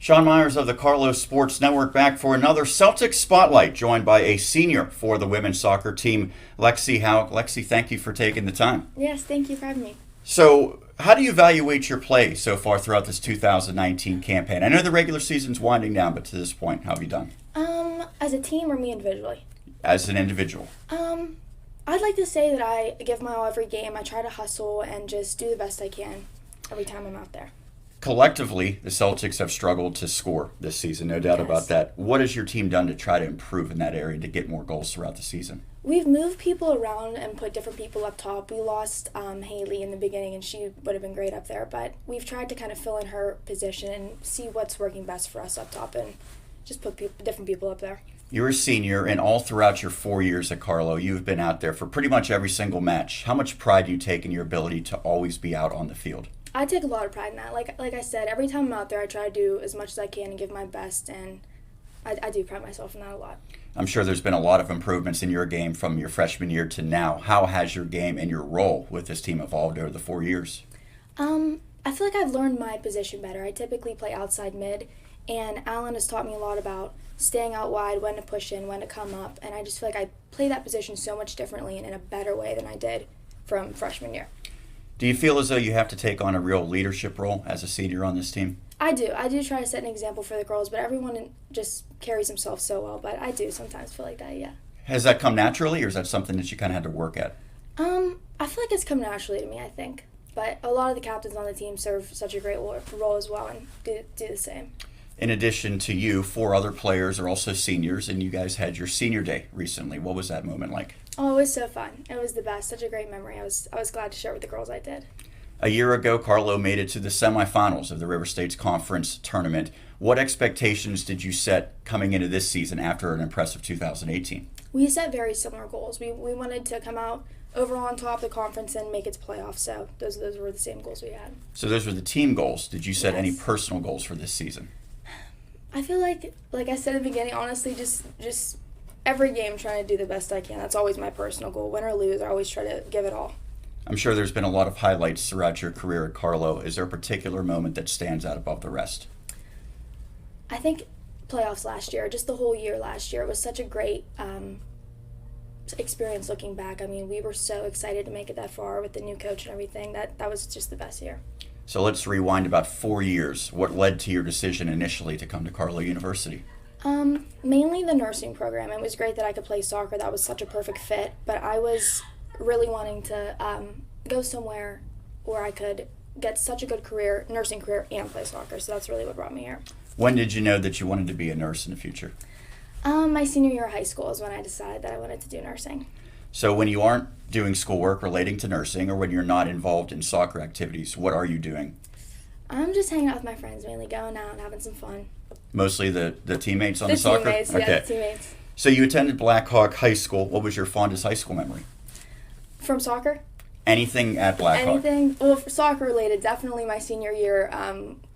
Sean Meyers of the Carlow Sports Network back for another Celtics Spotlight, joined by a senior for the women's soccer team, Lexi Houk. Lexi, thank you for taking the time. Yes, thank you for having me. So, how do you evaluate your play so far throughout this 2019 campaign? I know the regular season's winding down, but to this point, how have you done? As a team or me individually? As an individual. I'd like to say that I give my all every game. I try to hustle and just do the best I can every time I'm out there. Collectively, the Celtics have struggled to score this season, no doubt about that. What has your team done to try to improve in that area to get more goals throughout the season? We've moved people around and put different people up top. We lost Haley in the beginning, and she would have been great up there. But we've tried to kind of fill in her position and see what's working best for us up top and just put different people up there. You're a senior, and all throughout your 4 years at Carlow, you've been out there for pretty much every single match. How much pride do you take in your ability to always be out on the field? I take a lot of pride in that. Like I said, every time I'm out there, I try to do as much as I can and give my best, and I do pride myself in that a lot. I'm sure there's been a lot of improvements in your game from your freshman year to now. How has your game and your role with this team evolved over the 4 years? I feel like I've learned my position better. I typically play outside mid, and Alan has taught me a lot about staying out wide, when to push in, when to come up, and I just feel like I play that position so much differently and in a better way than I did from freshman year. Do you feel as though you have to take on a real leadership role as a senior on this team? I do. I do try to set an example for the girls, but everyone just carries themselves so well. But I do sometimes feel like that, yeah. Has that come naturally, or is that something that you kind of had to work at? I feel like it's come naturally to me, I think. But a lot of the captains on the team serve such a great role as well and do the same. In addition to you, 4 other players are also seniors, and you guys had your senior day recently. What was that moment like? Oh, it was so fun. It was the best. Such a great memory. I was glad to share it with the girls. I did. A year ago, Carlow made it to the semifinals of the River States Conference tournament. What expectations did you set coming into this season after an impressive 2018? We set very similar goals. We wanted to come out overall on top of the conference and make it to playoffs. So those were the same goals we had. So those were the team goals. Did you set Yes. any personal goals for this season? I feel like I said at the beginning, honestly, just every game trying to do the best I can. That's always my personal goal. Win or lose, I always try to give it all. I'm sure there's been a lot of highlights throughout your career at Carlow. Is there a particular moment that stands out above the rest? I think playoffs last year, just the whole year last year, it was such a great experience looking back. I mean, we were so excited to make it that far with the new coach and everything. That was just the best year. So let's rewind about 4 years. What led to your decision initially to come to Carlow University? Mainly the nursing program. It was great that I could play soccer. That was such a perfect fit. But I was really wanting to go somewhere where I could get such a good career, nursing career, and play soccer. So that's really what brought me here. When did you know that you wanted to be a nurse in the future? My senior year of high school is when I decided that I wanted to do nursing. So when you aren't doing schoolwork relating to nursing, or when you're not involved in soccer activities, what are you doing? I'm just hanging out with my friends, mainly going out and having some fun. Mostly the teammates on the soccer? Teammates, Okay. yeah, the teammates. So you attended Blackhawk High School. What was your fondest high school memory? From soccer? Anything at Blackhawk? Anything, well, for soccer related, definitely my senior year,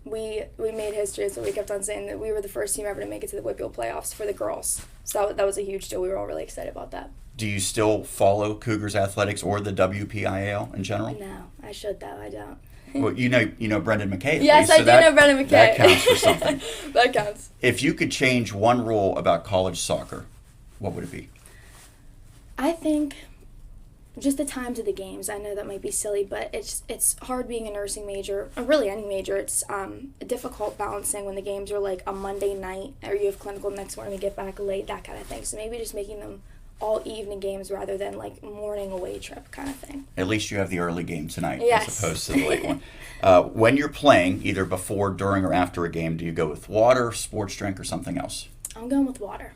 we made history, so we kept on saying that we were the first team ever to make it to the Whitfield playoffs for the girls. So that was a huge deal. We were all really excited about that. Do you still follow Cougars athletics or the WPIAL in general? No, I should though. I don't. Well, you know Brendan McKay. At Yes, least, I so do know Brendan McKay. That counts for something. That counts. If you could change one rule about college soccer, what would it be? I think just the times of the games. I know that might be silly, but it's hard being a nursing major, or really any major. It's difficult balancing when the games are like a Monday night, or you have clinical the next morning to get back late, that kind of thing. So maybe just making them all evening games rather than like morning away trip kind of thing. At least you have the early game tonight Yes. as opposed to the late one. When you're playing, either before, during, or after a game, do you go with water, sports drink, or something else? I'm going with water.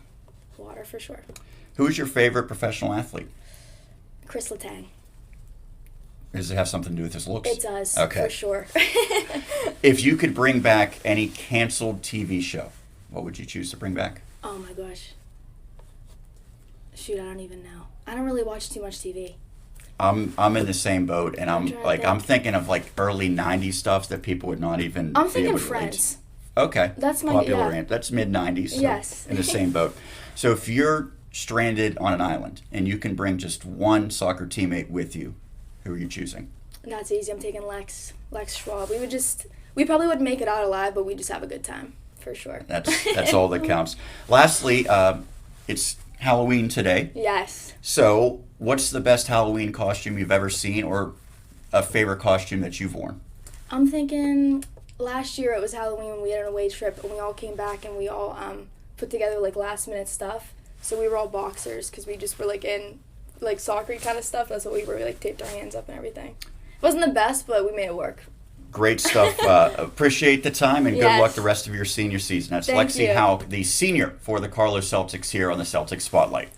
Water for sure. Who is your favorite professional athlete? Chris Letang. Does it have something to do with his looks? It does, Okay. for sure. If you could bring back any canceled TV show, what would you choose to bring back? Oh my gosh. Shoot, I don't even know. I don't really watch too much TV. I'm in the same boat, and I'm trying to I'm think. thinking of like early '90s stuff that people would not even. I'm be thinking able to relate Friends. to. Okay, That's my- popular. yeah. That's mid '90s. So Yes. in the same boat. So if you're stranded on an island and you can bring just one soccer teammate with you, who are you choosing? That's easy. I'm taking Lex Schwab. We probably wouldn't make it out alive, but we just have a good time. for sure. That's all that counts. Lastly, it's Halloween today. Yes. So, what's the best Halloween costume you've ever seen, or a favorite costume that you've worn? I'm thinking last year it was Halloween when we had an away trip and we all came back and we all put together like last minute stuff. So we were all boxers because we just were like in like soccer kind of stuff. That's what we were. We like taped our hands up and everything. It wasn't the best, but we made it work. Great stuff. Appreciate the time, and good Yes. luck the rest of your senior season. That's Thank Lexi you. Houk, the senior for the Carlow Celtics here on the Celtics Spotlight.